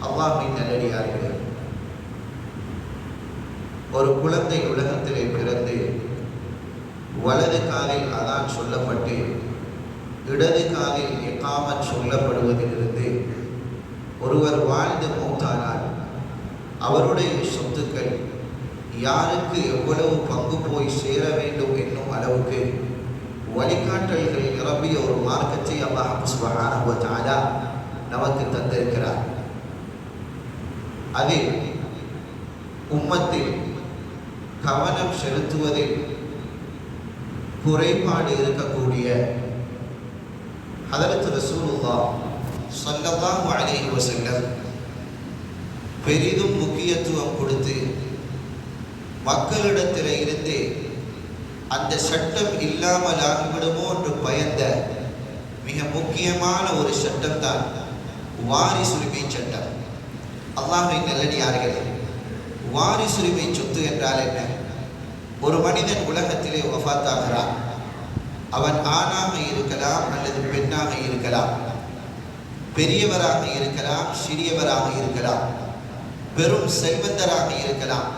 அல்லாஹ்வின் நல்லடியார்களே, ஒரு குழந்தை உலகத்திலே பிறந்து வலது காலில் அதான் சொல்லப்பட்டு இடது காலில் இகாமத் சொல்லப்படுவதிலிருந்து ஒருவர் வாழ்ந்து மௌத்தானால் அவருடைய சொத்துக்கள் யாருக்கு எவ்வளவு பங்கு போய் சேர வேண்டும் என்னும் அளவுக்கு வழிகாட்டல்கள் நிரம்பிய ஒரு மார்க்கத்தை அல்லாஹ் சுப்ஹானஹு வ தஆலா நமக்கு தந்திருக்கிறார். அதில் உம்மத்தில் கவனம் செலுத்துவதில் குறைபாடு இருக்கக்கூடிய ஹதரத் ரசூலுல்லாஹ் ஸல்லல்லாஹு அலைஹி வஸல்லம் பெரிதும் முக்கியத்துவம் கொடுத்து மக்களிடத்தில் இருந்து அந்த சட்டம் இல்லாமல் ஆகிவிடுமோ என்று பயந்த மிக முக்கியமான ஒரு சட்டம் தான் வாரிசுரிமை சட்டம். அல்லாஹ்வின் நல்லடியார்களே, வாரிசுரிமை சொத்து என்றால் என்ன? ஒரு மனிதன் உலகத்திலே வஃபாத்தாகிறான். அவன் ஆணாக இருக்கலாம் அல்லது பெண்ணாக இருக்கலாம், பெரியவராக இருக்கலாம், சிறியவராக இருக்கலாம், பெரும் செல்வந்தராக இருக்கலாம்,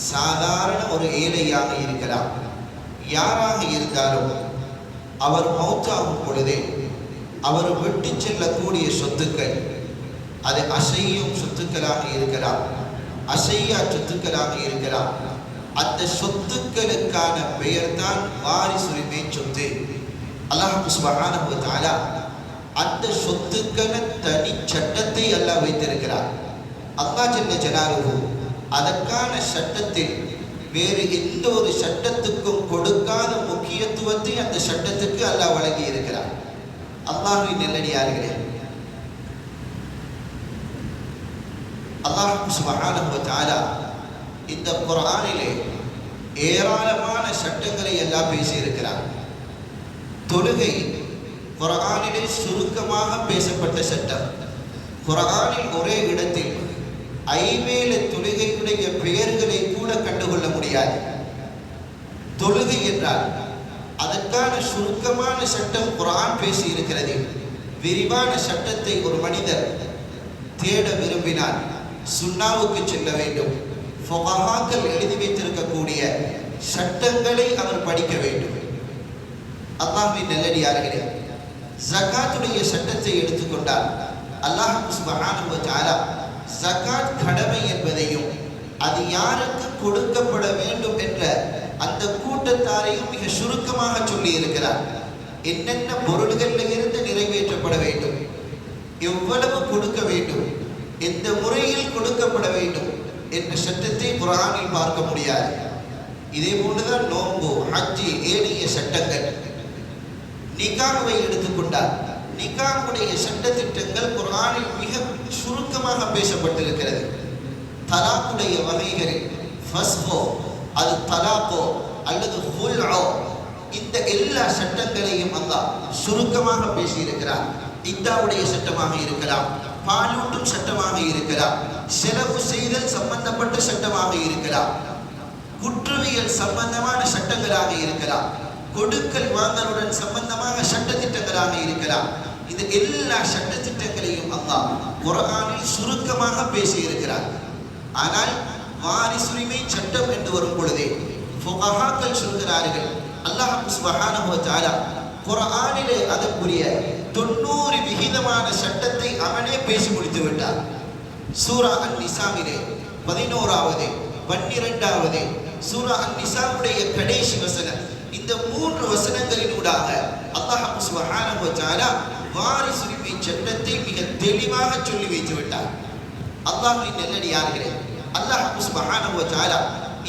சாதாரண ஒரு ஏழையாக இருக்கலாம். யாராக இருந்தாலும் அவர் மௌத்தாகும் பொழுதே அவர் விட்டு செல்லக்கூடிய சொத்துக்கள், அது அசையும் சொத்துக்களாக இருக்கலாம், அசையா சொத்துக்களாக இருக்கலாம். அந்த சொத்துக்களுக்கான பெயர் தான் வாரிசுரிமை சொத்து. அல்லாஹ் சுப்ஹானஹு வ தஆலா அந்த சொத்துக்களை தனி சட்டத்தை அல்லாஹ் வைத்திருக்கிறார். அல்லாஹ் ஜல்ல ஜலாலுஹு அதற்கான சட்டத்தில் வேறு எந்த ஒரு சட்டத்துக்கும் கொடுக்காத முக்கியத்துவத்தை அந்த சட்டத்துக்கு அல்லாஹ் வழங்கி இருக்கிறார். அல்லாஹ்வின் நல்லடியார்களே, அல்லாஹ் சுப்ஹானஹு வ தஆலா இந்த குர்ஆனிலே ஏராளமான சட்டங்களை எல்லாம் பேசியிருக்கிறார். தொழுகை குர்ஆனிலே சுருக்கமாக பேசப்பட்ட சட்டம். குர்ஆனில் ஒரே இடத்தில் 5 தொழுகையுடைய பெயர்களை கூட கண்டுகொள்ள முடியாது. தொழுகை என்றால் அதற்கான சுருக்கமான சட்டம் குர்ஆன் பேசி இருக்கிறது. விரிவான சட்டத்தை ஒரு மனிதர் தேட விரும்பினால் சுன்னாவுக்கு செல்ல வேண்டும். ஃபுகஹாக்கள் எழுதி வைத்திருக்கக்கூடிய சட்டங்களை அவர் படிக்க வேண்டும். அல்லாஹ்வின் நல்லடியார்களே, ஜகாத்துடைய சட்டத்தை எடுத்துக்கொண்டால் அல்லாஹ் சுப்ஹானஹு வ தஆலா ஜகாத் கடமை என்பதையும் அது யாருக்கு கொடுக்கப்பட வேண்டும் என்ற அந்த கூட்டத்தாரையும் மிக சுருக்கமாக சொல்லி இருக்கிறார். என்னென்ன பொருள்களில் இருந்து நிறைவேற்றப்பட வேண்டும், எவ்வளவு கொடுக்க வேண்டும், எந்த முறையில் கொடுக்கப்பட வேண்டும் என்ற சட்டத்தை குர்ஆனில் பார்க்க முடியாது. இதே போன்றுதான் நோன்பு, ஹஜ்ஜி, ஏனைய சட்டங்கள். நிகாஹ்வை எடுத்துக்கொண்டால் நிகாஹுடைய சட்டத்திட்டங்கள் குர்ஆனில் மிக சுருக்கமாக பேசப்பட்டிருக்கிறது. தலாக்குடைய வகைகளில் ஃபஸ்ஹோ, அது தலாக்கோ அல்லது ஹுல்ஓ, இந்த எல்லா சட்டங்களையும் அல்லாஹ் சுருக்கமாக பேசியிருக்கிறார். இத்தாவுடைய சட்டமாக இருக்கலாம், பாலூட்டும் சட்டமாக இருக்கலாம், செலவு செய்தல் சம்பந்தப்பட்ட சட்டமாக இருக்கலாம், குற்றவியல் சம்பந்தமான சட்டங்களாக இருக்கலாம், கொடுக்கல் வாங்கலுடன் சம்பந்தமாக சட்டத்திட்டங்களாக இருக்கலாம். இந்த எல்லா சட்டத்திட்டங்களையும் அல்லாஹ் குர்ஆனில் சுருக்கமாக பேசி இருக்கிறார். ஆனால் வாரிசுரிமை சட்டம் என்று வரும் பொழுதே ஃபுகஹாக்கள் சொல்கிறார்கள், அல்லாஹ் சுப்ஹானஹு வ தஆலா குர்ஆனிலே அதற்குரிய 90% சட்டத்தை அவனே பேசி முடித்து விட்டார். சூரா அன்-நிசாவிலே 11வது 12வது சூரா அன்-நிசாவுடைய கடைசி வசனம், இந்த 3 வசனங்களினூடாக அல்லாஹ் சுப்ஹானஹு வ தஆலா வாரிசுரிமை சட்டத்தை மிக தெளிவாக சொல்லி வைத்து விட்டார். அல்லாஹ்வின் நல்லடியார்களே, அல்லாஹ் சுப்ஹானஹு வ தஆலா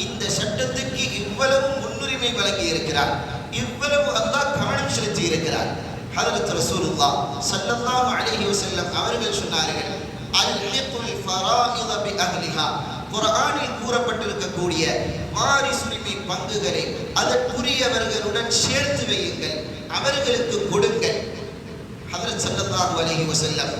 இந்த சட்டத்துக்கு இவ்வளவு முன்னுரிமை வழங்கி இருக்கிறார், இவ்வளவு அல்லாஹ் கவனம் செலுத்தி இருக்கிறார். ஹஜ்ரத் ரசூலுல்லாஹ் ஸல்லல்லாஹு அலைஹி வஸல்லம் அவர்கள் சொன்னார்கள், அல்ஹிகுல் ஃபராயித பி அஹ்லிஹா, குர்ஆனில் கூறப்பட்டிருக்கக்கூடிய வாரிசுரிமை பங்குகளை அதற்குரியவர்களுடன் சேர்த்து வையுங்கள், அவர்களுக்கு கொடுங்கள். ஹஜ்ரத் ஸல்லல்லாஹு அலைஹி வஸல்லம்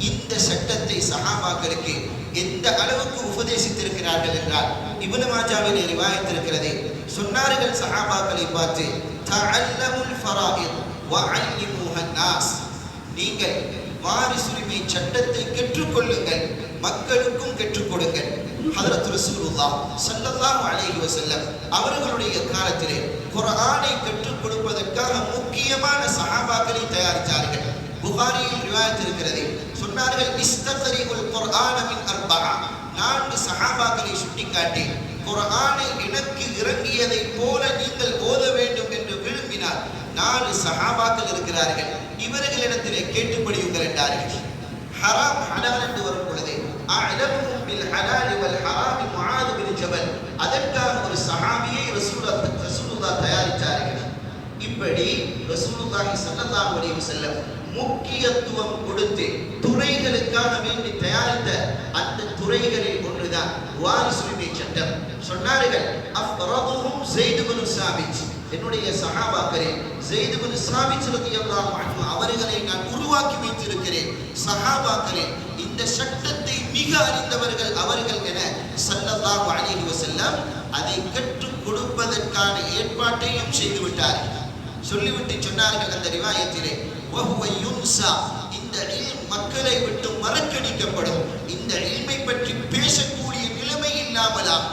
இந்த சட்டத்தை சஹாபாக்களுக்கு எந்த அளவுக்கு உபதேசித்திருக்கிறார்கள் என்றால், இப்னு மாஜாவிலே ரிவாயத் இருக்கிறது. சொன்னார்கள் சஹாபாக்களை பார்த்து, தஅல்லமுல் ஃபராயித் வ அல்லிமுஹன் நாஸ், நீங்கள் வாரிசுரிமை சட்டத்தை கற்றுக்கொள்ளுங்கள், மக்களுக்கும் கற்றுக் கொடுங்கள். ஹஜ்ரத் ரசூலுல்லாஹ் ஸல்லல்லாஹு அலைஹி வஸல்லம் அவர்களுடைய காலத்திலே குர்ஆனை கற்றுக் கொடுப்பதற்காக முக்கியமான சஹாபாக்களை தயாரித்தார்கள். புகாரியில் ரிவாயத் இருக்கிறது. சொன்னார்கள், இஸ்தக்ரிஉல் குர்ஆன மின் அர்பஆ. 4 சஹாபாக்களை சுட்டிக்காட்டி குர்ஆனை எனக்கு இறங்கியதை போல நீங்கள் ஓத வேண்டும் என்று விரும்பினார். 4 சஹாபாக்கள் இருக்கிறார்கள். இவர்களிடத்திலே கேட்டு படியுங்கள் என்றார்கள். ஹராம் ஹலால் என்று வரும் பொழுது அஅலமுஹும் பில் ஹலால் வல் ஹராம் முஆத் பின் ஜபல், அதற்காக ஒரு சஹாபியை ரசூலுல்லாஹ் தயாரித்தார்கள். இப்படி ரசூலுல்லாஹி ஸல்லல்லாஹு அலைஹி வஸல்லம் முக்கியத்துவம் கொடுத்து துறைகளுக்காக வேண்டி தயாரித்த அந்த துறைகளில் ஒன்றுதான் வாரிசுரிமை சட்டம். சொன்னார்கள், அஃபரதுஹும் ஸைத் இப்னு சாபித், என்னுடைய சஹாபாக்களே ஸைத் இப்னு சாபித் ரலியல்லாஹு அன்ஹு அவர்களை நான் உருவாக்கி வைத்திருக்கிறேன். சஹாபாக்களே, இந்த சட்டத்தை மிக அறிந்தவர்கள் அவர்கள் என ஸல்லல்லாஹு அலைஹி வஸல்லம் அதை கற்றுக் கொடுப்பதற்கான ஏற்பாட்டையும் செய்து விட்டார்கள். சொல்லிவிட்டு சொன்னார்கள் அந்த ரிவாயத்திலே, வஹுவ யுன்ஸா, இந்த இல்ம் மக்களை விட்டு மறக்கடிக்கப்படும். இந்த இல்மை பற்றி பேசக்கூடிய நிலைமை இல்லாமலாம்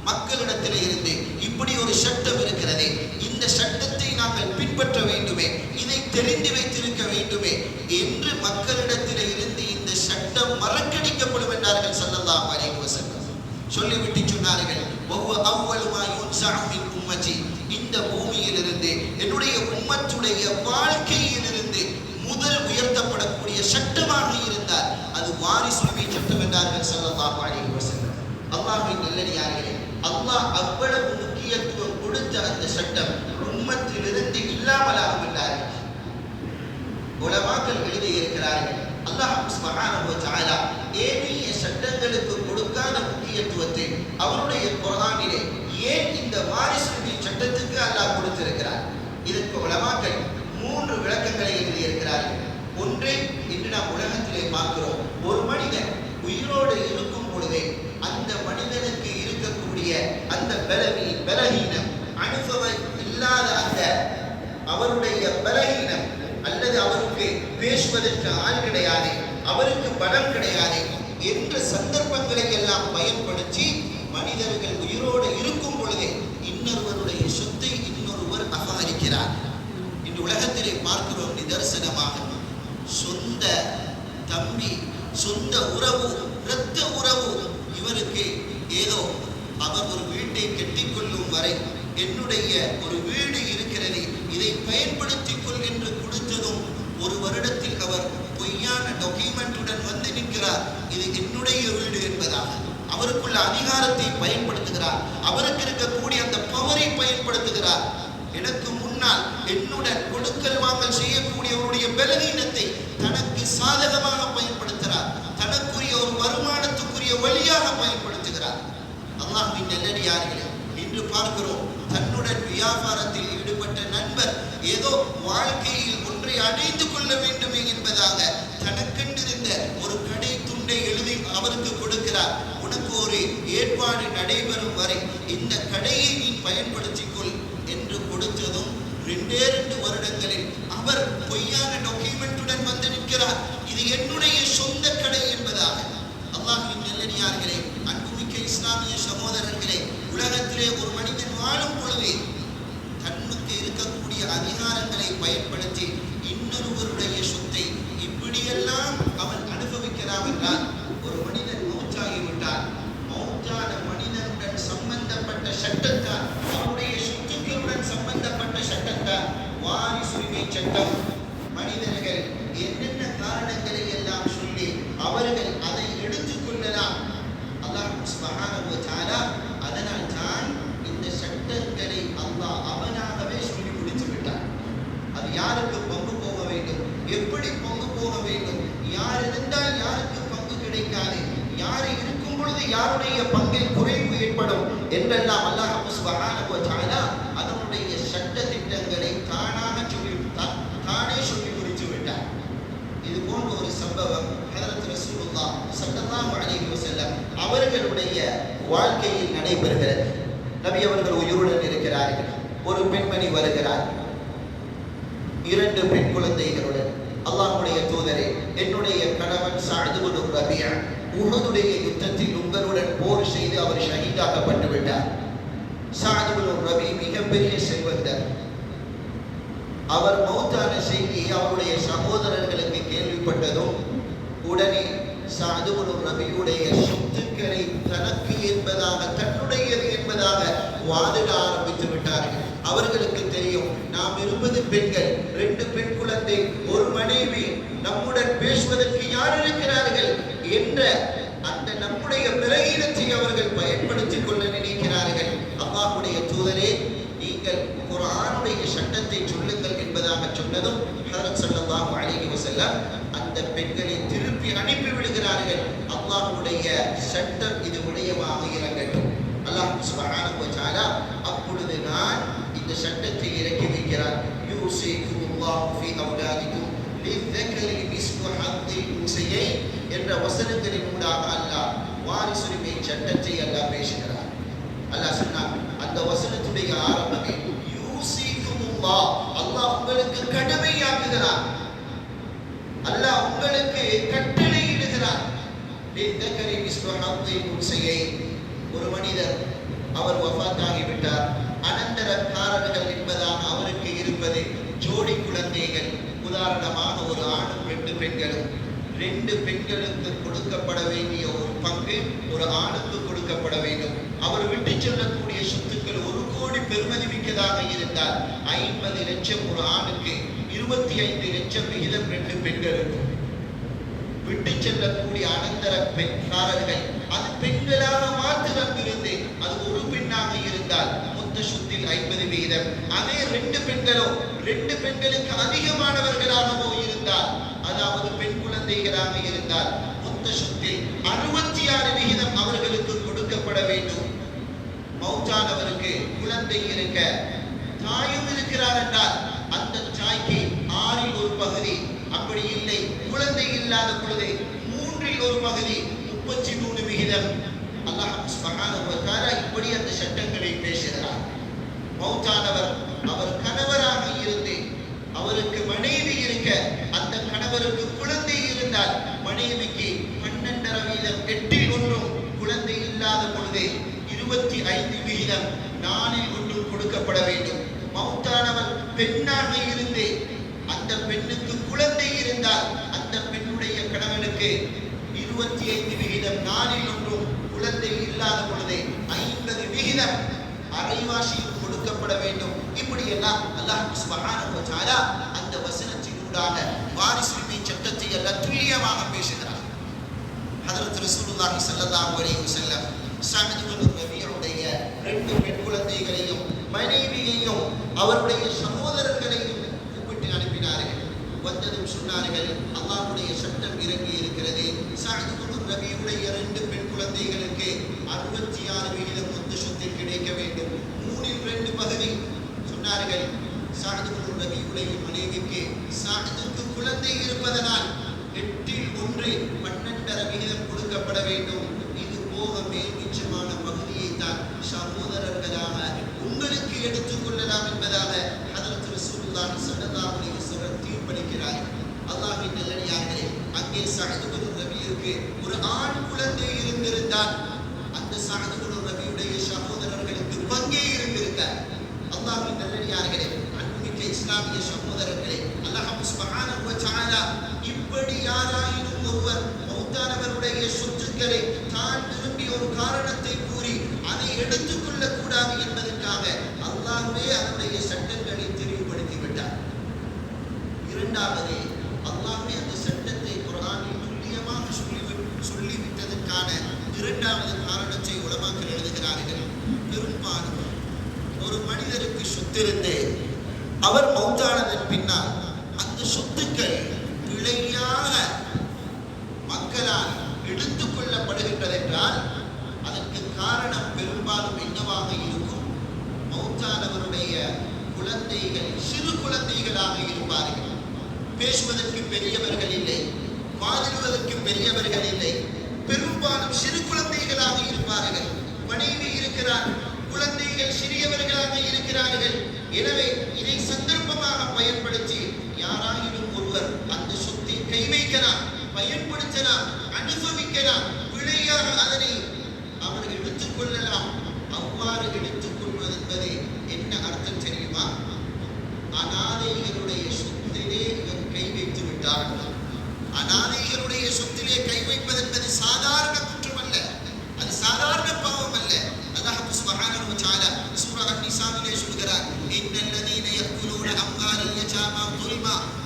மக்களிடத்திலே இருந்து இப்படி ஒரு சட்டம் இருக்கிறது, இந்த சட்டத்தை நாங்கள் பின்பற்ற வேண்டுமே, இதை தெரிந்து வைத்திருக்க வேண்டுமே என்று மக்களிடத்திலே இருந்து இந்த சட்டம் மறக்கடிக்கப்படும் என்றார்கள் ஸல்லல்லாஹு அலைஹி வஸல்லம். சொல்லிவிட்டு சொன்னார்கள், வஹுவ அவ்வலு மா யுன்ஸஅ மின் உம்மதி, இந்த பூமியிலிருந்து என்னுடைய உம்மத்துடைய வாழ்க்கையிலிருந்து முதல் உயர்த்தப்படக்கூடிய சட்டமாக இருந்தால் அது வாரிசுரிமை சட்டம் என்றார்கள் ஸல்லல்லாஹு அலைஹி வஸல்லம். அல்லாஹ்வின் நல்லடியார்களே, அல்லாஹ் அவ்வளவு முக்கியத்துவம் கொடுத்த அந்த சட்டம் உம்மத்திலிருந்து இல்லாமலாகும் என்றார்கள். உலமாக்கள் எழுதியிருக்கிறார்கள், அல்லாஹ் சுப்ஹானஹு வ தஆலா ஏனைய சட்டங்களுக்கு கொடுக்காத முக்கியத்துவத்தை அவருடைய குர்ஆனிலே ஏன் இந்த வாரிசுரிமை சட்டத்துக்கு அல்லாஹ் கொடுத்திருக்கிறார்? இதற்கு உலமாக்கள் 3 விளக்கங்களை எழுதியிருக்கிறார்கள். ஒன்று, இன்று நாம் உலகத்திலே பார்க்கிறோம், ஒரு மனிதன் உயிரோடு இருக்கும் பொழுதே அந்த மனிதனுக்கு இருக்கக்கூடிய அந்த பலகீனம், அனுபவம் இல்லாத அந்த அவருடைய பலகீனம், அல்லது அவருக்கு பேசுவதற்கு ஆள் கிடையாது, அவருக்கு பலம் கிடையாது என்ற சந்தர்ப்பங்களை எல்லாம் பயன்படுத்தி மனிதர்கள் உயிரோடு இருக்கும் பொழுதே இன்னொருவருடைய சொத்தை இன்னொருவர் அபகரிக்கிறார். இன்று உலகத்திலே பார்க்கிறோம் நிதர்சனமாக. சொந்த தம்பி, சொந்த உறவு, இரத்த உறவு, இவருக்கு ஏதோ அவர் ஒரு வீட்டை கட்டிக்கொள்ளும் வரை என்னுடைய ஒரு வீடு இருக்கிறது, இதை பயன்படுத்திக் கொள் என்று கொடுத்ததும் 1 வருடத்தில் அவர் பொய்யான டாக்குமெண்ட்டுடன் வந்து நிற்கிறார். இது என்னுடைய வீடு என்பதாக அவருக்குள்ள அதிகாரத்தை பயன்படுத்துகிறார், அவருக்கு இருக்கக்கூடிய அந்த பவரை பயன்படுத்துகிறார். எனக்கு முன்னால் என்னுடன் கொடுக்கல் வாங்கல் செய்யக்கூடியவருடைய பலவீனத்தை தனக்கு சாதகமாக பயன்படுத்துகிறார், தனக்குரிய ஒரு வருமானத்துக்குரிய வழியாக பயன்படுத்துகிறார். அல்லாஹ்வின் நல்லடியார்களே, இன்று பார்க்கிறோம், தன்னுடன் வியாபாரத்தில் ஈடுபட்ட நண்பர் ஏதோ வாழ்க்கையில் ஒன்றை அடைந்து கொள்ள வேண்டுமே என்பதாக தனக்கென்றிருந்த ஒரு கடை துண்டை எழுதி அவருக்கு கொடுக்கிறார். உனக்கு ஒரு ஏற்பாடு நடைபெறும் வரை இந்த கடையை நீ பயன்படுத்திக் கொள் என்று கொடுத்ததும் 2 வருடங்களில் அவர் பொய்யான டாக்குமெண்ட்டுடன் வந்து நிற்கிறார். இது என்னுடைய சொந்த கடை என்பதாக. அல்லாஹ்வின் நல்லடியார்களே, அன்புமிக்க இஸ்லாமிய சகோதரர்களே, உலகத்திலே ஒரு மனிதன் வாழும் பொழுது தன்னுக்கு இருக்கக்கூடிய அதிகாரங்களை பயன்படுத்தி இன்னொருவருடைய சொத்தை இப்படியெல்லாம் அவன் அனுபவிக்கிறான் என்றால், ஒரு மனிதன் மௌத்தாகிவிட்டார், மௌத்தான மனிதனுடன் சம்பந்தப்பட்ட சட்டத்தான், அவருடைய சொத்துக்களுடன் சம்பந்தப்பட்ட சட்டத்தான் வாரிசுரிமை சட்டம். மனிதர்கள் என்னென்ன காரணங்களை எல்லாம் சொல்லி அவர்கள் அதை எடுத்துக் கொள்ளலாம். அல்லாஹ் சுப்ஹானஹு வ தஆலா அதனால் தான் இந்த சட்டங்களை அல்லாஹ் அவனாகவே சொல்லி முடித்து விட்டார். அது யாருக்கு பங்கு போக வேண்டும், எப்படி பங்கு போக வேண்டும், யார் இருந்தால் யாருக்கு பங்கு கிடைக்காது, யார் இருக்கும் பொழுது யாருடைய பங்கில் குறைவு ஏற்படும் என்றெல்லாம் அல்லாஹ் சுப்ஹானஹு வ தஆலா அதனுடைய சட்ட திட்டங்களை தானே சொல்லி முடித்து விட்டார். இது போன்ற ஒரு சம்பவம் ஹஜ்ரத் ரசூலுல்லாஹ் ஸல்லல்லாஹு அலைஹி வஸல்லம் அவர்களுடைய வாழ்க்கையில் நடைபெறுகிறது. நபி அவர்கள் உயிருடன் இருக்கிறார்கள். ஒரு பெண்மணி வருகிறார் 2 பெண் குழந்தைகளுடன். அல்லாஹ்வுடைய தூதரே, என்னுடைய கணவன் சஅத் இப்னு ரபியா உஹதுடைய யுத்தத்தில் உங்களுடன் போர் செய்து அவர் ஷஹீதாக்கப்பட்டு விட்டார். சஅத் இப்னு ரபி மிகப்பெரிய செல்வந்தர். அவர் மௌத்தான செய்தி அவருடைய சகோதரர்களுக்கு கேள்விப்பட்டதும் உடனே சஅத் இப்னு ரபியுடைய சொத்துக்களை தனக்கு என்பதாக, தன்னுடையது என்பதாக வாதிட ஆரம்பித்து விட்டார்கள். அவர்களுக்கு தெரியும், நாம் இருப்பது பெண்கள், 2 பெண் குழந்தை, ஒரு மனைவி, நம்முடன் பேசுவதற்கு யார் இருக்கிறார்கள் என்ற அந்த நம்முடைய பலகீனத்தை அவர்கள் பயன்படுத்திக் கொள்ள நினைக்கிறார்கள். அல்லாஹ்வுடைய தூதரே, நீங்கள் குர்ஆனுடைய சட்டத்தை சொல்லுங்கள் என்பதாக சொன்னதும் ஹஜ்ரத் ஸல்லல்லாஹு அலைஹி வஸல்லம் அந்த பெண்களை திருப்பி அனுப்பி விடுகிறார்கள். அல்லாஹ்வுடைய சட்டம் இது விடயமாக இறங்கட்டும். அல்லாஹ் சுப்ஹானஹு வ தஆலா அப்பொழுது நான் இந்த சட்டத்தை இறக்கி வைக்கிறார். யூஸிகுல்லாஹு ஃபீ அவ்லாதிக்கும் லிذكரி மிஸ்லு ஹத்தில் உன்ஸயைன் என்ற வசனங்களின் ஊடாக அல்லாஹ் வாரிசுரிமை சட்டத்தை அல்லாஹ் பேசுகிறார். அல்லாஹ் சொன்னார், அந்த வசனத்துடைய ஆரம்பமே யூஸிகுல்லாஹ், அல்லாஹ் உங்களுக்கு கடமையாக்குகிறார், அல்லாஹ் உங்களுக்கு கட்டளையிடுகிறார். லிذكரி மிஸ்லு ஹத்தில் உன்ஸயைன், ஒரு மனிதர் அவர் வஃபாத்தாகிவிட்டார், அனந்தரக்காரர்கள் என்பதாக அவருக்கு இருப்பது ஜோடி குழந்தைகள். உதாரணமாக ஒரு ஆணும் 2 பெண்களும். 2 பெண்களுக்கு கொடுக்கப்பட வேண்டிய ஒரு பங்கு ஒரு ஆணுக்கு கொடுக்கப்பட வேண்டும். அவர் விட்டு செல்லக்கூடிய சொத்துக்கள் 1 கோடி பெறுமதி மிக்கதாக இருந்தால் 50 லட்சம் ஒரு ஆணுக்கு, 25 லட்சம் விகிதம் 2 பெண்களுக்கும். விட்டு செல்லக்கூடிய அனந்தர பெண்காரர்கள் அது பெண்களாக மாத்திரம் இருந்து அது ஒரு பெண்ணாக இருந்தால் மொத்த சொத்தில் 50 வீதம். அதே 2 பெண்களோ 2 பெண்களுக்கு அதிகமானவர்களாகவோ இருந்தால், அதாவது பெண் குழந்தைகளாக இருந்தால் மொத்த சொத்தில் 66 வீதம் அவர்களுக்கு கொடுக்கப்பட வேண்டும். மௌத்தானவருக்கு குழந்தை இருக்க தாயும் இருக்கிறார் என்றால் அந்த தாய்க்கு 6இல் ஒரு பகுதி, அப்படி இல்லை குழந்தை இல்லாத பொழுது 3இல் ஒரு பகுதி, 33 விகிதம். அல்லாஹ் சுப்ஹானஹு வ தஆலா இப்படி அந்த சட்டங்களை பேசுகிறார். மௌத்தானவர் அவர் கணவராக இருந்து அவருக்கு மனைவி இருக்க, அந்த கணவருக்கு குழந்தை இருந்தால் மனைவிக்கு 12.5 வீதம், 8இல் ஒன்றும், குழந்தை இல்லாத பொழுது 25 விகிதம், 4இல் ஒன்றும் கொடுக்கப்பட வேண்டும். மௌத்தானவர் பெண்ணாக இருந்து அந்த பெண்ணுக்கு குழந்தை இருந்தால் அந்த பெண்ணுடைய கணவனுக்கு 25 விகிதம், 4இல் ஒன்றும், குழந்தை இல்லாத பொழுது 50 விகிதம் அரைவாசியில் கொடுக்கப்பட வேண்டும். இப்படி எல்லாம் அல்லாஹ் சுப்ஹானஹு வ தஆலா அந்த வசனத்தினூடாக வாரிசுரிமை சட்டத்தை எல்லாம் துல்லியமாக பேசுகிறார். ஹஜ்ரத் ரசூலுல்லாஹி ஸல்லல்லாஹு அலைஹி வஸல்லம் சஅத் இப்னு ரபியுடைய 2 பெண் குழந்தைகளையும் மனைவியையும் அவருடைய சகோதரர்களையும் கூப்பிட்டு அனுப்பினார்கள். வந்ததும் சொன்னார்கள், அல்லாஹ்வுடைய சட்டம் இறங்கி இருக்கிறது. சஅத் இப்னு ரபியுடைய 2 பெண் குழந்தைகளுக்கு 66 விகிதம் மொத்த சொத்தில் கிடைக்க வேண்டும். 3இல் 2 பகுதி. சொன்னார்கள், சஅத் இப்னு ரபியுடைய மனைவிக்கு சஅதுக்கு குழந்தை இருப்பதனால் 8இல் 1, 12.5 விகிதம் கொடுக்கப்பட வேண்டும். இது போக மேல் மிச்சமான பகுதியை தான் சகோதரர்களாக உங்களுக்கு எடுத்துக் கொள்ளலாம் என்பதாக ஹஜ்ரத் ரசூலுல்லாஹி ஸல்லல்லாஹு அலைஹி வஸல்லம் தீர்ப்பளிக்கிறார். அல்லாஹ்வின் நல்லடியார்களே, அங்கே சஅத் இப்னு ரபியுக்கு ஒரு ஆண் குழந்தை இருந்திருந்தால் அந்த சஅத் இப்னு ரபியுடைய சகோதரர்களுக்கு பங்கே இருந்திருக்கார். அல்லாஹ்வின் நல்லடியார்களே, அன்புமிக்க இஸ்லாமிய சகோதரர்களே, அல்லாஹ் சுப்ஹானஹு வ தஆலா இப்படி யாராயினும் ஒருவர் மௌத்தானவருடைய சொத்துக்களை தான் விரும்பி ஒரு காரணத்தை கூறி அதை எடுத்துக்கொள்ள கூடாது என்பதற்காக அல்லாஹ்வே அதனுடைய சட்டங்களை தெளிவுபடுத்தி விட்டார். இரண்டாவது, அல்லாஹ்வே அந்த சட்டத்தை குர்ஆனில் துல்லியமாக சொல்லிவிட்டதற்கான இரண்டாவது காரணத்தை உலமாக்கள் எழுதுகிறார்கள். பெரும்பாலும் ஒரு மனிதருக்கு சொத்திருந்து அவர் மௌத்தானதன் பின்னால் அந்த சொத்துக்கள் பிழையாக மக்களால் எடுத்துக் கொள்ளப்படுகின்றதென்றால் அதற்கு காரணம் பெரும்பாலும் என்னவாக இருக்கும்? மௌத்தானவருடைய குழந்தைகள் சிறு குழந்தைகளாக இருப்பார்கள். பேசுவதற்கு பெரியவர்கள் இல்லை, வாதிடுவதற்கு பெரியவர்கள் இல்லை, பெரும்பாலும் சிறு குழந்தைகளாக இருப்பார்கள். மனைவி இருக்கிறார், குழந்தைகள் சிறியவர்களாக இருக்கிறார்கள். எனவே இதை சந்தர்ப்பமாக பயன்படுத்தி யாராயினும் ஒருவர் அந்த சொத்தை கை வைக்கலாம், பயன்படுத்தலாம், அனுபவிக்கலாம்,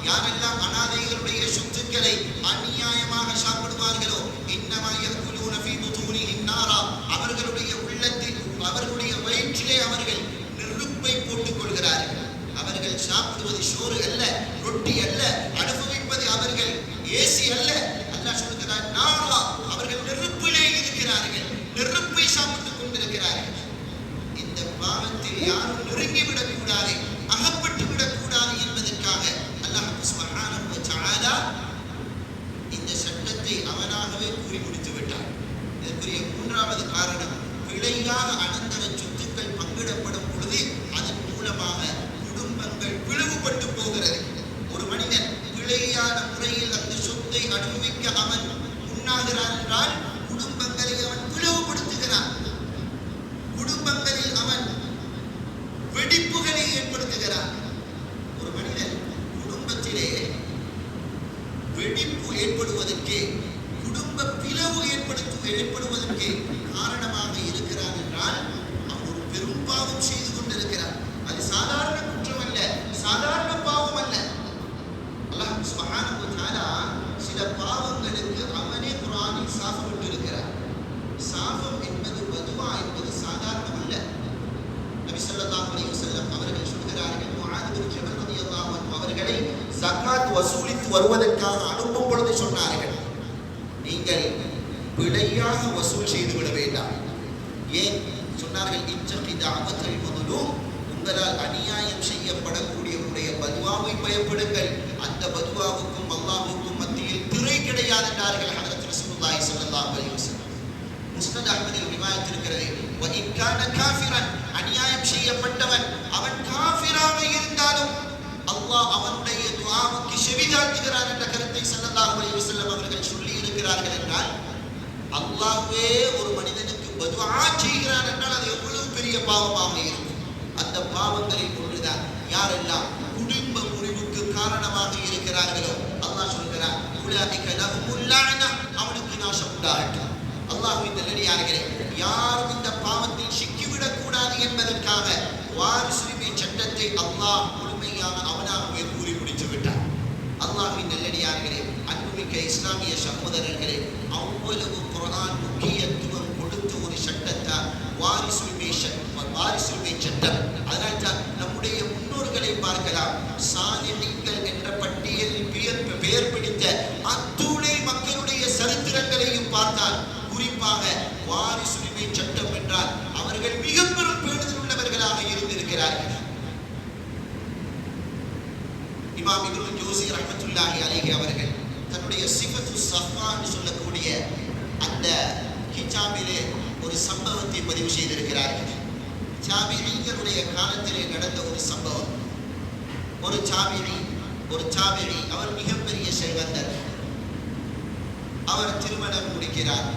யாரெல்லாம் அனாதைகளுடைய சொத்துக்களை அநியாயமாக சாப்பிடுவார்களோ இன்னமா யகுலூன ஃபீ புதூனிஹிம் நாரா, அவர்களுடைய உள்ளத்தில் அவர்களுடைய வயிற்றிலே அவர்கள் நெருப்பை போட்டுக் கொள்கிறார்கள். அவர்கள் சாப்பிடுவது சோறு அல்ல, ரொட்டி அல்ல, அனுபவிப்பது அவர்கள் ஏசி அல்ல. அல்லாஹ் சொல்கிறார் நாரா, அவர்கள் நெருப்பிலே இருக்கிறார்கள், நெருப்பை சாப்பிட்டுக் கொண்டிருக்கிறார்கள். இந்த பாவத்தில் யாரும் நெருங்கிவிடக் கூடாது, அகப்பட்டு விடக்கூடாது என்பதற்காக அல்லாஹ் சுப்ஹானஹு வ தஆலா இந்த சட்டத்தை அவனாகவே கூறி முடித்து விட்டார். இதற்குரிய மூன்றாவது காரணம், பிழையாக அனந்தர சொத்துக்கள் பங்கிடப்படும் பொழுது அதன் மூலமாக குடும்பங்கள் பிளவுபட்டு போகிறது. ஒரு மனிதன் பிழையான முறையில் அந்த சொத்தை அனுபவிக்க அவன் முன்னாகிறான் என்றால் குடும்பங்களை அவன் பிளவுபடுத்துகிறான், குடும்பங்களில் அவன் வெடிப்புகளை ஏற்படுத்துகிறான். ஒரு மனிதன் குடும்பத்திலே வெடிப்பு ஏற்படுவதற்கு, குடும்ப பிளவு ஏற்படுவதற்கு காரணமாக இருக்கிறான் என்றால் அவன் ஒரு பெரும் பாவம் செய்து கொண்டிருக்கிறான். அது சாதாரண குற்றம் அல்ல, சாதாரண பாவம் அல்ல. அல்லாஹ் சுப்ஹானஹு வ தஆலா சில பாவங்களுக்கு அவனே குர்ஆனில் சாபமிட்டு இருக்கிறார். சாபம் என்பது பதுவா என்பது சாதாரணம் அல்ல. நபி ஸல்லல்லாஹு அலைஹி வஸல்லம் அவர்கள் சொல்கிறார்கள், முஆத் பின் ஜபல் ரலியல்லாஹு அன்ஹு அவர்களை ஜகாத் வசூலித்து வருவதற்காக அனுப்பும் பொழுது சொன்னார்கள், நீங்கள் பிழையாக வசூல் செய்து விட வேண்டாம். ஏன் சொன்னார்கள்? இத்தகி தஅவத்தல் மதுலூம், உங்களால் அநியாயம் செய்யப்படக்கூடியவருடைய பதுவாவை பயப்படுங்கள். அந்த பதுவாவுக்கும் அல்லாஹ்வுக்கும் மத்தியில் திரை கிடையாது என்றார்கள் ஹஜ்ரத் ரசூலுல்லாஹி ஸல்லல்லாஹு அலைஹி வஸல்லம். முஸ்னத் அஹ்மதில் ரிவாயத் இருக்கிறது, வ இன் கான காஃபிரன், அநியாயம் செய்யப்பட்டவன் அவன் காஃபிராக இருந்தாலும் அல்லாஹ் அவனுடைய துஆவுக்கு செவிதாழ்த்துகிறான் என்ற கருத்தை ஸல்லல்லாஹு அலைஹி வஸல்லம் அவர்கள் சொல்லி இருக்கிறார்கள். என்றால் அல்லாஹ்வே ஒரு மனிதனுக்கு பதுஆ செய்கிறான் என்றால் அது எவ்வளவு பெரிய பாவமாக இருக்கும். அந்த பாவங்களில் ஒன்றுதான் யாரெல்லாம் குடும்ப முறிவுக்கு காரணமாக இருக்கிறார்களோ அல்லாஹ் சொல்கிறான், உலாஇக லஹுமுல் லஅனா, அவனுக்கு நாசம் உண்டாகட்டும். அல்லாஹ்வின் நல்லடியார்களே, யாரும் இந்த பாவத்தில் சிக்கிவிடக் கூடாது என்பதற்காக வாரிசுரிமை சட்டத்தை அல்லாஹ் முழுமையாக அவனாகவே கூறி முடித்து விட்டார். அல்லாஹ்வின் நல்லடியார்களே, அன்புமிக்க இஸ்லாமிய சகோதரர்களே, அவ்வளவு குர்ஆன் முக்கியத்துவம் கொடுத்த ஒரு சட்டத்தான் வாரிசுரிமை சட்டம். அதனால்தான் நம்முடைய முன்னோர்களை பார்க்கலாம், சாலிஹீன்கள் என்ற பட்டியலில் பெயர் பிடித்த அத்துணை மக்களுடைய சரித்திரங்களையும் பார்த்தால் குறிப்பாக வாரிசுரிமை சட்டம் என்றால் அவர்கள் மிக பெரும் பேணுதல் உள்ளவர்களாக இருந்திருக்கிறார்கள். இமாம் இப்னு ஜௌஸி ரஹ்மத்துல்லாஹி அலைஹி அவர்கள் தன்னுடைய சிஃபத்து ஸஃபா என்று சொல்லக்கூடிய அந்த கிதாபிலே ஒரு சம்பவத்தை பதிவு செய்திருக்கிறார்கள். தாபிஈங்களுடைய காலத்திலே நடந்த ஒரு சம்பவம். ஒரு தாபிஈ அவர் மிகப்பெரிய செல்வந்தர். அவர் திருமணம் முடிக்கிறார்.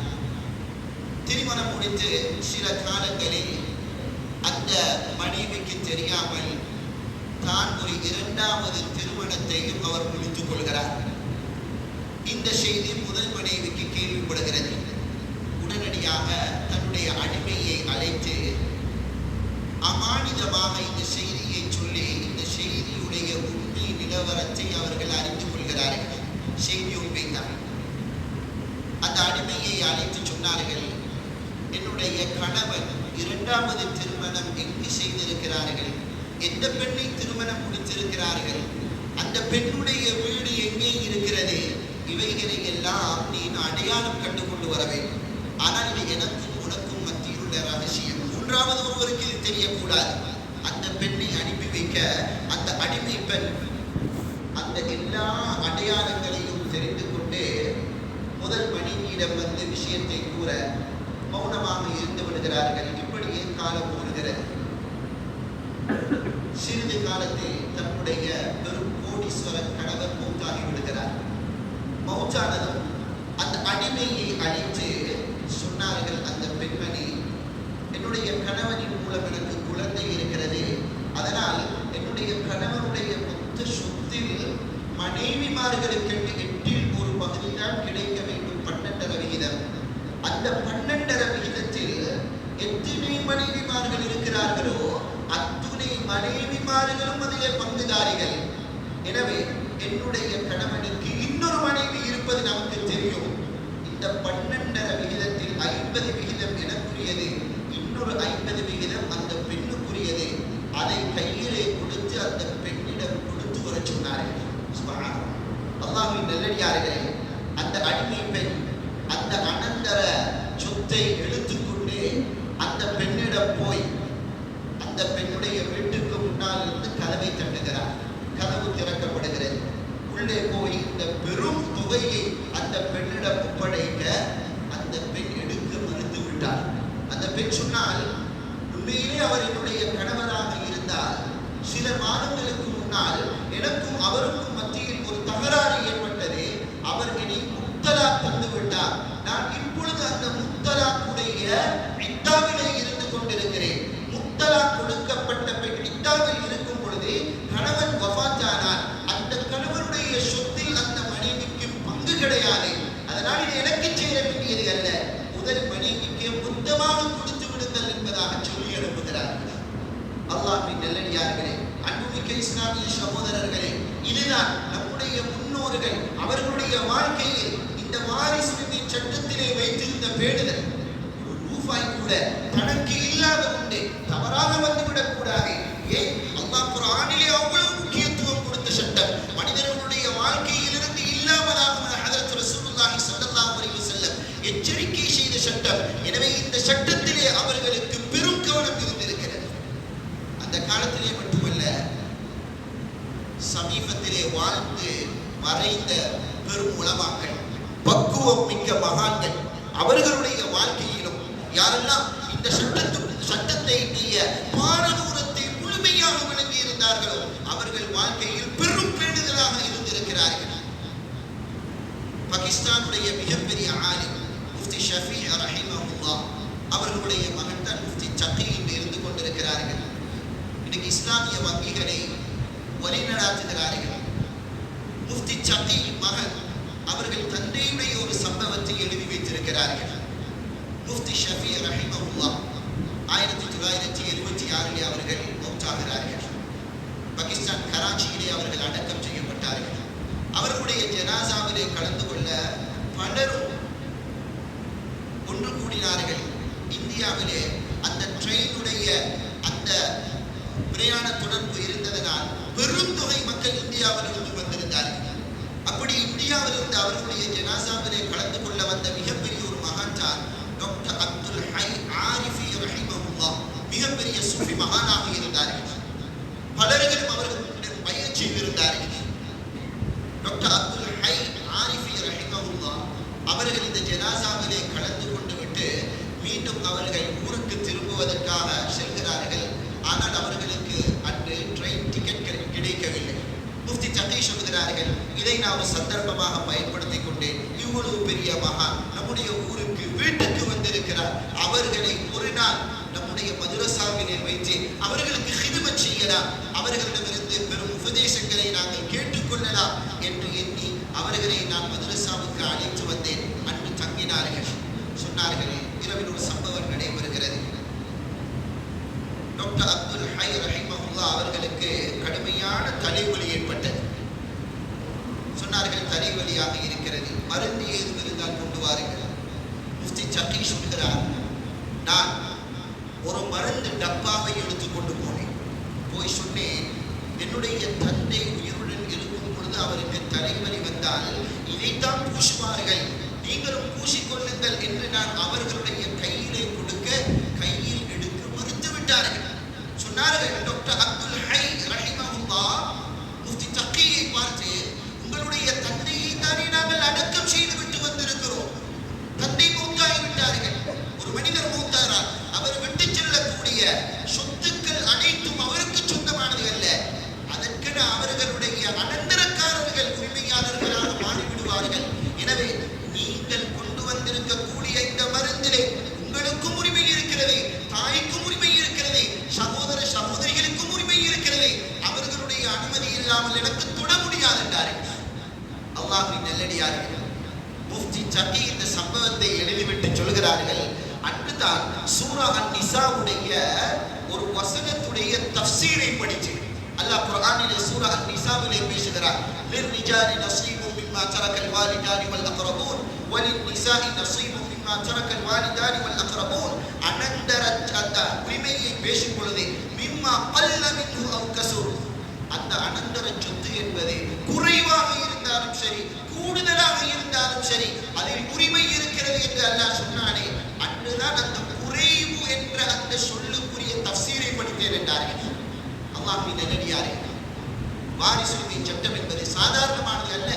திருமணம் முடித்து சில காலங்களில் அந்த மனைவிக்கு தெரியாமல் தான் ஒரு இரண்டாவது திருமணத்தையும் அவர் முடித்துக் கொள்கிறார். இந்த செய்தி முதல் மனைவிக்கு கேள்விப்படுகிறது. உடனடியாக தன்னுடைய அடிமையை அழைத்து அமானிதமாக இந்த செய்தியை சொல்லி இந்த செய்தியுடைய உண்மை நிலவரத்தை அவர்கள் அறிந்து கொள்கிறார்கள். செய்தி உண்மைதான். அந்த அடிமையை அழைத்து சொன்னார்கள், என்னுடைய கணவன் இரண்டாவது திருமணம் எங்கு செய்திருக்கிறார்கள், எந்த பெண்ணை திருமணம் முடித்திருக்கிறார்கள், அந்த பெண்ணுடைய வீடு எங்கே இருக்கிறது, இவைகளை எல்லாம் நீ அடையாளம் கண்டு கொண்டு வர வேண்டும். ஆனால் இது எனக்கும் உனக்கும் மத்தியில் உள்ள ரகசியம், மூன்றாவது ஒருவருக்கு இது தெரியக்கூடாது. அந்த பெண்ணை அனுப்பி வைக்க அந்த அடிமை பெண் அந்த எல்லா அடையாளங்களையும் தெரிந்து கொண்டு முதல் மனைவியிடம் வந்து விஷயத்தை கூற மௌனமாக இருந்து விடுகிறார்கள். இப்படியே காலம் ஓடுகிறது. சிறிது காலத்தில் தன்னுடைய பெரும் கோடீஸ்வரர் கணவர் மௌத்தாகி விடுகிறார். மௌத்தானதும் அந்த அடிமையை அழைத்து சொன்னார்கள், அந்த பெண்மணி, என்னுடைய கணவனின் மூலம் எனக்கு குழந்தை இருக்கிறது, அதனால் என்னுடைய கணவனுடைய மொத்த சொத்தில் மனைவிமார்களுக்கென்று 8 பகுதி தான் கிடைக்க வேண்டும், 12 விகிதம். அந்த 12 விகிதத்தில் எத்தனை மனைவிமார்கள் இருக்கிறார்களோ அத்துணை மனைவிமார்களும் அதிலே பங்குதாரிகள். எனவே என்னுடைய கணவனுக்கு இன்னொரு மனைவி இருப்பது நமக்கு தெரியும். இந்த 12.5 விகிதத்தில் 50 விகிதம் எனக்குரியது, இன்னொரு 50 விகிதம் அந்த பெண்ணுக்குரியது. அதை கையிலே கொடுத்து அந்த பெண்ணிடம் கொடுத்து வர சொன்னார்கள். சுப்ஹானல்லாஹ். அல்லாஹ்வின் நல்லடியார்களே, அந்த அடிமை பெண் அந்த அனந்தர சொத்தை எடுத்துக்கொண்டு அந்த பெண்ணிடம் போய் அந்த பெண்ணுடைய வீட்டுக்கு முன்னால் இருந்து கதவை தட்டுகிறார். கதவு திறக்கப்படுகிறது. உள்ளே போய் இந்த பெரும் தொகையை அந்த பெண்ணிடம் ஒப்படைக்க அந்த பெண் எடுக்க மறுத்து விட்டார். அந்த பெண் சொன்னால், உண்மையிலே அவர் என்னுடைய கணவராக இருந்தால் சில மாதங்களுக்கு முன்னால் எனக்கும் அவருக்கும் மத்தியில் ஒரு தகராறு ஏற்பட்டது. அவர் என்னை முத்தலாக் தந்து விட்டார். நான் இப்பொழுது அந்த முத்தலாக்குடைய இத்தாவிலே இருந்து கொண்டிருக்கிறேன். முத்தலாக் கொடுக்கப்பட்ட பெண் இத்தாவில் இருக்கும் பொழுது கணவன் வஃபாத்தானார். அந்த கணவனுடைய சொத்தில் அந்த மனைவிக்கு பங்கு கிடையாது. அதனால் இது எனக்கு சேர வேண்டியது அல்ல, முதல் மனைவிக்கு மொத்தமாக கொடுத்து விடுங்கள் என்பதாக சொல்லி அனுப்புகிறார்கள். அல்லாஹ்வின் நல்லடியார்களே, அன்புமிக்க இஸ்லாமிய சகோதரர்களே, இதுதான் நம்முடைய முன்னோர்கள் அவர்களுடைய வாழ்க்கையில் இந்த வாரிசுரிமை சட்டத்திலே வைத்திருந்த பேணுதல். ஒரு ரூபாய் கூட தனக்கு இல்லாத உண்டு தவறாக வந்துவிடக் கூடாது. ஏன் அல்லாஹ் குர்ஆனிலே அவ்வளவு முக்கியத்துவம் கொடுத்த சட்டம் மனிதர்களுடைய வாழ்க்கையிலிருந்து இல்லாமலாகும் ஹஜ்ரத் ரசூலுல்லாஹி ஸல்லல்லாஹு அலைஹி வஸல்லம் எச்சரிக்கை செய்த சட்டம். எனவே இந்த சட்டத்திலே அவர்களுக்கு பெரும் கவனம் இருந்திருக்கிறது. அந்த காலத்திலே மட்டுமல்ல, சமீபத்திலே வாழ்ந்து மறைந்த பெரும் உலமாக்கள், பக்குவம் மிக்க மகான்கள், அவர்களுடைய வாழ்க்கையிலும் யாரெல்லாம் இந்த சட்டத்தை பாரதூரத்தை முழுமையாக விளங்கி இருந்தார்களோ அவர்கள் வாழ்க்கையில் பெரும் பேணுதலாக இருந்திருக்கிறார்கள். பாகிஸ்தானுடைய மிகப்பெரிய ஆலிம் முஃப்தி ஷஃபீ ரஹிமஹுல்லாஹ் அவர்களுடைய மகன் தான் முஃப்தி சக்கி என்று இருந்து கொண்டிருக்கிறார்கள். இன்னைக்கு இஸ்லாமிய வங்கிகளை வழிநடாத்துகிறார்கள். முஃப்தி சக்கி மகன் அவர்கள் தந்தையுடைய ஒரு சம்பவத்தை எழுதி வைத்திருக்கிறார்கள். முஃப்தி ஷஃபீ ரஹிமஹுல்லாஹ் 1976 அவர்கள் மௌத்தாகிறார்கள். பாகிஸ்தான் கராச்சியிலே அவர்கள் அடக்கம் செய்யப்பட்டார்கள். அவர்களுடைய ஜனாசாவிலே கலந்து கொள்ள பலரும் ஒன்று கூடினார்கள். இந்தியாவிலே அந்த ட்ரெயினுடைய அந்த பிரயாண தொடர்பு இருந்ததனால் பெரும் தொகை மக்கள் இந்தியாவிலிருந்து வந்திருந்தார்கள். அப்படி இந்தியாவிலிருந்து அவர்களுடைய ஜனாசாவிலே கலந்து கொள்ள வந்த மிகப்பெரிய ஒரு மகான் தான் டாக்டர் அப்துல் ஹை ஆரிஃபி ரஹிமஹுல்லாஹ். மிகப்பெரிய சூஃபி மகானாக இருந்தார்கள். பலர்களும் அவர்களுடன் பயிற்சி செய்திருந்தார்கள். டாக்டர் அப்துல் ஹை ஆரிஃபி ரஹிமஹுல்லாஹ் அவர்கள் இந்த ஜனாசாவிலே கலந்து கொண்டு விட்டு மீண்டும் அவர்கள் ஊருக்கு திரும்புவதற்காக செல்கிறார்கள். ஆனால் அவர்களுக்கு அன்று ட்ரெயின் டிக்கெட் கிடைக்கவில்லை. முஃப்தி சக்கி சொல்கிறார்கள், இதை நான் ஒரு சந்தர்ப்பமாக பயன்படுத்திக் கொண்டேன். இவ்வளவு பெரிய மகான் நம்முடைய ஊருக்கு வீட்டுக்கு வந்திருக்கிறார். அவர்களை ஒரு நாள் நம்முடைய மதுரசாவிலே வைத்து அவர்களுக்கு ஹிதுமத் செய்யலாம், அவர்களிடமிருந்து பெரும் உபதேசங்களை நாங்கள் கேட்டுக்கொள்ளலாம் என்று எண்ணி அவர்களை நான் மதுரசாவுக்கு அழைத்து வந்தேன். அன்று தங்கினார்கள். சொன்னார்கள், இரவில் ஒரு சம்பவம் நடைபெறுகிறது. டாக்டர் அப்துல் ஹை ரஹிமஹுல்லாஹ் அவர்களுக்கு கடுமையான தலைவலி ஏற்பட்டது. சொன்னார்கள், தலைவலியாக இருக்கிறது, மருந்து ஏதும் இருந்தால் கொண்டு வாருங்கள். முஃப்தி சக்கி சொல்கிறார், நான் ஒரு மருந்து டப்பாவை எடுத்துக்கொண்டு போனேன். போய் சொன்னேன், என்னுடைய தந்தை உயிருடன் இருக்கும் பொழுது அவருக்கு தலைவலி வந்தால் இதைத்தான் பூசுவார்கள், நீங்களும் பூசிக்கொள்ளுங்கள் என்று நான் அவர்களுடைய கையிலே கொடுக்க கையில் எடுக்க மறுத்து விட்டார்கள். சொன்னார்கள் டாக்டர் அப்துல் ஹை ரஹிமஹுல்லாஹ் முஃப்தி சக்கியை பார்த்து, உங்களுடைய தந்தையை தானே நாங்கள் அடக்கம் செய்து விட்டு வந்திருக்கிறோம். தந்தை மௌத்தாகி விட்டார்கள். ஒரு மனிதர் மௌத்தாகிறார், அவர் விட்டு செல்லக்கூடிய சொத்துக்கள் அனைத்தும் அவருக்கு சொந்தமானது அல்ல. அதற்கென அவர்களுடைய அனந்தரக்காரர்கள் உரிமையாளர்களாக மாறிவிடுவார்கள். எனவே நீங்கள் கொண்டு வந்திருக்கக்கூடிய இந்த மருந்திலே உங்களுக்கும் உரிமை இருக்கிறது, தாய்க்கும் உரிமை இருக்கிறது, சகோதர சகோதரிகளுக்கும் உரிமை இருக்கிறது. அவர்களுடைய அனுமதி இல்லாமல் எனக்கு தொட முடியாது என்றார்கள். அல்லாஹ்வின் நல்லடியார்கள், முஃப்தி சக்கி இந்த சம்பவத்தை எழுதிவிட்டு சொல்கிறார்கள், அன்றுதான் சூரா அன்-நிசாவுடைய ஒரு வசனத்துடைய தஃப்சீரை படித்தேன். அல்லாஹ் குர்ஆனிலே சூரா அன்-நிசாவிலே பேசுகிறார். லிர்ரிஜாலி நஸீபும் மிம்மா தரக்கல் வாலிதானி வல் அக்ரபூன் வலின்னிசாஇ நஸீபும் மிம்மா தரக்கல் வாலிதானி வல் அக்ரபூன். அனந்தர அந்த உரிமையை பேசும் பொழுது மிம்மா கல்ல மின்ஹு அவ் கஸூர், அந்த அனந்தர சொத்து என்பது குறைவாக இருந்தாலும் சரி கூடுதலாக இருந்தாலும் சரி அதில் உரிமை இருக்கிறது என்று அல்லாஹ் சொன்னானே, அன்றுதான் அந்த குறைவு என்ற அந்த சொல்லுக்குரிய தஃசீரை படித்தேன் என்றார்கள். அல்லாஹ்வின் நல்லடியாரே, வாரிசுரிமை சட்டம் என்பது சாதாரணமானது அல்ல.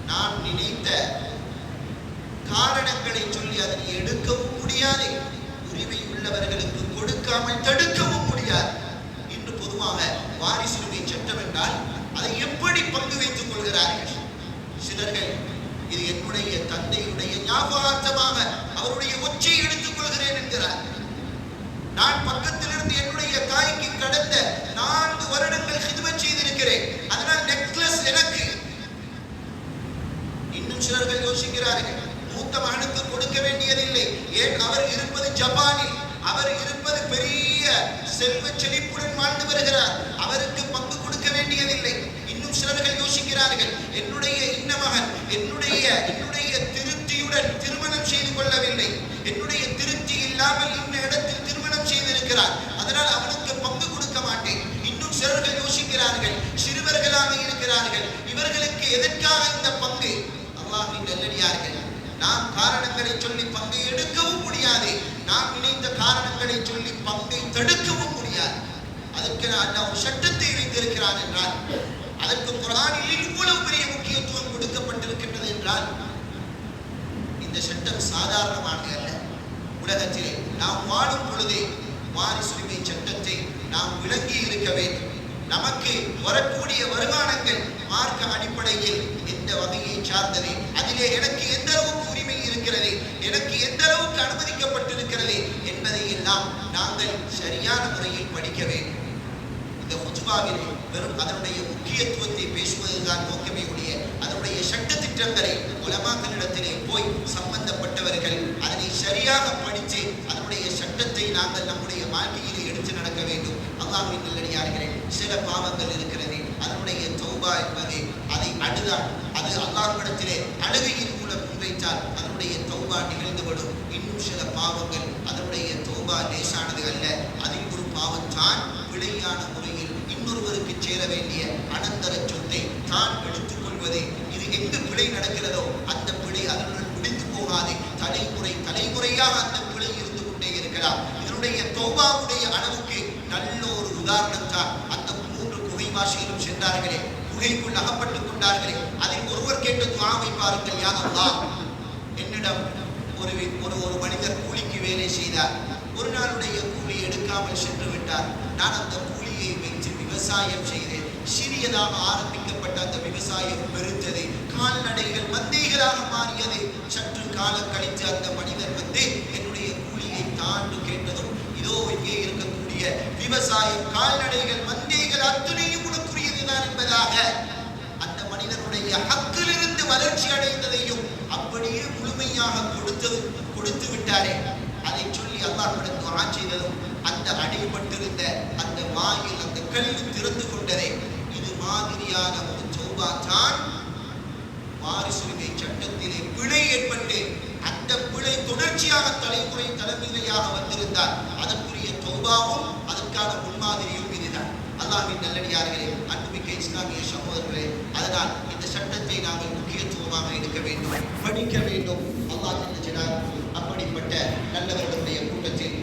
நான் நினைத்த காரணங்களை சொல்லி அதனை எடுக்கவும் முடியாது, உரிமை உள்ளவர்களுக்கு கொடுக்காமல் தடுக்கவும் முடியாது. இன்று பொதுவாக வாரிசுரிமை சட்டம் என்றால் அதை எப்படி பங்கு வைத்துக் கொள்கிறார்கள் சிலர்கள். இது என்னுடைய தந்தையுடைய ஞாபகார்த்தமாக அவருடைய ஒச்சை எடுத்துக் கொள்கிறேன் என்கிறார். நான் பக்கத்திலிருந்து என்னுடைய தாய்க்கு கடந்த 4 வருடங்கள் ஹிதுமத் செய்திருக்கிறேன், அதனால் நெக்லஸ் எனக்கு. இன்னும் சிலர்கள் யோசிக்கிறார்கள், மூத்த மகனுக்கு கொடுக்க வேண்டியதில்லை, ஏன் அவர் இருப்பது ஜப்பானில், அவர் இருப்பது பெரிய செல்வ செழிப்புடன் வாழ்ந்து வருகிறார், அவருக்கு பங்கு கொடுக்க வேண்டியதில்லை. இன்னும் சிலர்கள் யோசிக்கிறார்கள், என்னுடைய இன்ன மகன் என்னுடைய திருப்தியுடன் திருமணம் செய்து கொள்ளவில்லை, என்னுடைய திருப்தி இல்லாமல் இந்த இடத்தில் திருமணம் செய்திருக்கிறார், அதனால் அவனுக்கு பங்கு கொடுக்க மாட்டேன். இன்னும் சிலர்கள் யோசிக்கிறார்கள், சிறுவர்களாக இருக்கிறார்கள், இவர்களுக்கு எதற்காக இந்த பங்கு? அல்லாஹ்வின் நல்லடியார்கள், நாம் காரணங்களை சொல்லி பங்கை எடுக்கவும் முடியாது, நாம் நினைத்த காரணங்களை சொல்லி பங்கை தடுக்கவும் முடியாது. அதற்கு அல்லாஹ் ஒரு சட்டத்தை வைத்திருக்கிறான் என்றால், அதற்கு குர்ஆனில் இவ்வளவு பெரிய முக்கியத்துவம் கொடுக்கப்பட்டிருக்கின்றது என்றால், இந்த சட்டம் சாதாரணமானது அல்ல. உலகத்திலே நாம் வாழும் பொழுதே வாரிசுரிமை சட்டத்தை நாம் விளங்கி இருக்க வேண்டும். நமக்கு வரக்கூடிய வருமானங்கள் மார்க்க அடிப்படையில் எந்த வகையை சார்ந்தது, அதிலே எனக்கு எந்த அளவுக்கு உரிமை இருக்கிறது, எனக்கு எந்த அளவுக்கு அனுமதிக்கப்பட்டிருக்கிறது என்பதை எல்லாம் நாங்கள் சரியான முறையில் படிக்க வேண்டும். இந்த ஹுத்பாவிலே வெறும் அதனுடைய முக்கியத்துவத்தை பேசுவதுதான் நோக்கமே ஒழிய, அதனுடைய சட்ட திட்டங்களை உலமாக்களிடத்திலே போய் சம்பந்தப்பட்டவர்கள் அதனை சரியாக படித்து அதனுடைய சட்டத்தை நாங்கள் நம்முடைய வாழ்க்கையிலே எடுத்து நடக்க வேண்டும். அல்லாஹ்வின் நல்லடியார்களே, சில பாவங்கள் இருக்கிறது, அதனுடைய தௌபா என்பது அதை அழுதால், அது அல்லாஹ்விடத்திலே அழுகையின் மூலம் முன்வைத்தால் அதனுடைய தௌபா நிகழ்ந்துவிடும். இன்னும் சில பாவங்கள் அதனுடைய தௌபா லேசானது அல்ல, அதில் ஒரு பாவம் தான் பிழையான முறையில் இன்னொருவருக்கு சேர வேண்டிய அனந்தர சொத்தை தான் எடுத்துக் கொள்வது. இது எங்கு பிழை நடக்கிறதோ அந்த பிழை அதனுடன் முடிந்து போகாது, தலைமுறையாக அந்த பிழை இருந்து கொண்டே இருக்கலாம். இதனுடைய தௌபாவுடைய அளவுக்கு நல்ல ஒரு உதாரணம் தான் அந்த 3 குகைவாசிகளும் சென்றார்களே, குகைக்குள் அகப்பட்டுக் கொண்டார்களே, அதில் ஒருவர் கேட்ட துஆவை பாருங்கள். யா அல்லாஹ், என்னிடம் ஒரு மனிதர் கூலிக்கு வேலை செய்தார், ஒரு நாளுடைய கூலி எடுக்காமல் சென்று விட்டார், நான் அந்த கூலியை வைத்து விவசாயம் செய்தேன், சிறியதாக ஆரம்பிக்கப்பட்ட அந்த விவசாயம் பெருத்தது, கால்நடைகள் மந்தைகளாக மாறியது. சற்று காலம் கழித்து அந்த மனிதர் வந்து என்னுடைய கூலியை தாண்டு கேட்டதும், இதோ இங்கே இருக்கக்கூடிய விவசாயம் கால்நடைகள் மந்தைகள் அத்துணையும் உனக்குரியதுதான் என்பதாக அந்த மனிதனுடைய ஹக்கிலிருந்து வளர்ச்சி அடைந்ததையும் அப்படியே முழுமையாக கொடுத்து விட்டாரே. அதை சொல்லி அல்லாஹ்விடம் துஆ செய்ததும் அந்த அடைபட்டிருந்த அந்த வாயில் அந்த கல்லு திறந்து கொண்டதே. இது மாதிரியான ஒரு தௌபா தான் வாரிசுரிமை சட்டத்திலே பிழை ஏற்பட்டு அந்த பிழை தொடர்ச்சியாக தலைமுறையாக வந்திருந்தால் அதற்குரிய தௌபாவும் அதற்கான முன்மாதிரியும் இதுதான். அல்லாஹ்வின் நல்லடியார்களே, அன்புமிக்க இஸ்லாமிய சகோதரர்களே, அதனால் இந்த சட்டத்தை நாங்கள் முக்கியத்துவமாக எடுக்க வேண்டும், படிக்க வேண்டும். அல்லாஹ் அப்படிப்பட்ட நல்லவர்களுடைய கூட்டத்தில்